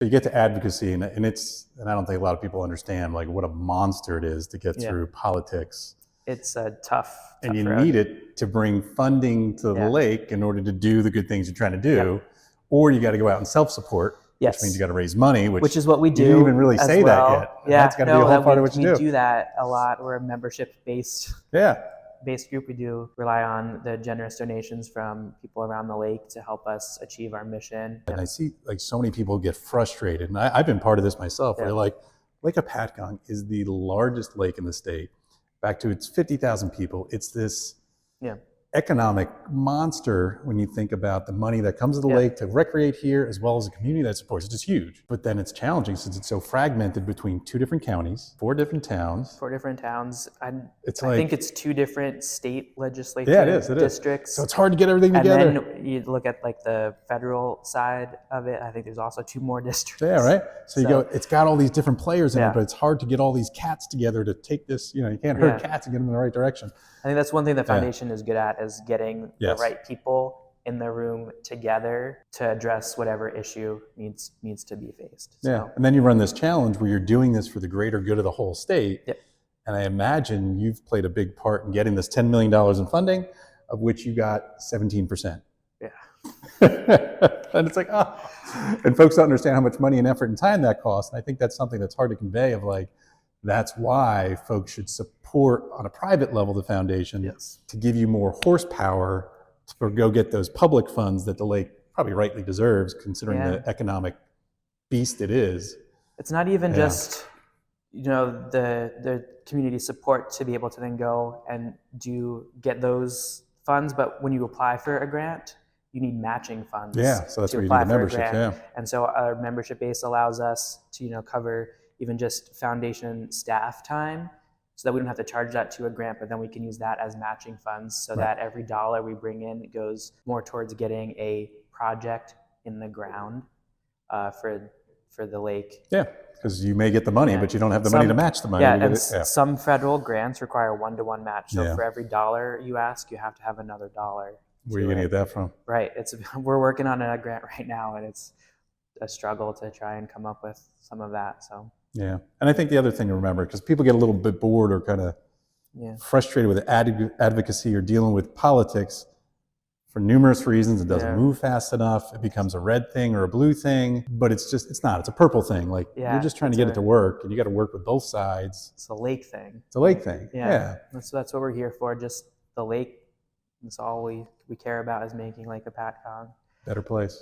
You get to advocacy, and I don't think a lot of people understand like what a monster it is to get through politics. It's a tough and you road. need it to bring funding to the lake in order to do the good things you're trying to do, or you got to go out and self-support, which means you got to raise money, which is what we do. You didn't even really say that yet. Yeah, that's got to be a whole part of what you do. We do that a lot. We're a membership-based group. We do rely on the generous donations from people around the lake to help us achieve our mission. And I see like so many people get frustrated, and I've been part of this myself, where like Lake Hopatcong is the largest lake in the state. Back to its 50,000 people. It's this economic monster when you think about the money that comes to the lake to recreate here, as well as the community that supports it. It's just huge. But then it's challenging since it's so fragmented between 2 different counties, 4 different towns. 4 different towns. I think it's 2 different state legislature districts. So it's hard to get everything together. And then you look at like the federal side of it. I think there's also 2 more districts. Yeah, right. So you go, it's got all these different players in it, but it's hard to get all these cats together to take this, you can't herd cats and get them in the right direction. I think that's one thing the foundation is good at, is getting the right people in the room together to address whatever issue needs to be faced. And then you run this challenge where you're doing this for the greater good of the whole state. And I imagine you've played a big part in getting this $10 million in funding, of which you got 17%. And it's like, and folks don't understand how much money and effort and time that costs. And I think that's something that's hard to convey, of like, that's why folks should support on a private level the foundation to give you more horsepower to go get those public funds that the lake probably rightly deserves, considering the economic beast it is. It's not even just the community support to be able to then go and get those funds, but when you apply for a grant, you need matching funds. So that's where you need the membership. And so our membership base allows us to cover even just foundation staff time, so that we don't have to charge that to a grant, but then we can use that as matching funds, so that every dollar we bring in goes more towards getting a project in the ground for the lake. Because you may get the money, but you don't have the money to match the money. And some federal grants require 1-to-1 match. So for every dollar you ask, you have to have another dollar. Where are you going to get that from? Right. We're working on a grant right now, and it's a struggle to try and come up with some of that. So. And I think the other thing to remember, because people get a little bit bored or kind of frustrated with advocacy or dealing with politics for numerous reasons. It doesn't move fast enough. It becomes a red thing or a blue thing, but it's not. It's a purple thing. Like you're just trying to get it to work, and you got to work with both sides. It's a lake thing. It's a lake thing. That's what we're here for. Just the lake. That's all we care about, is making Lake Hopatcong better place.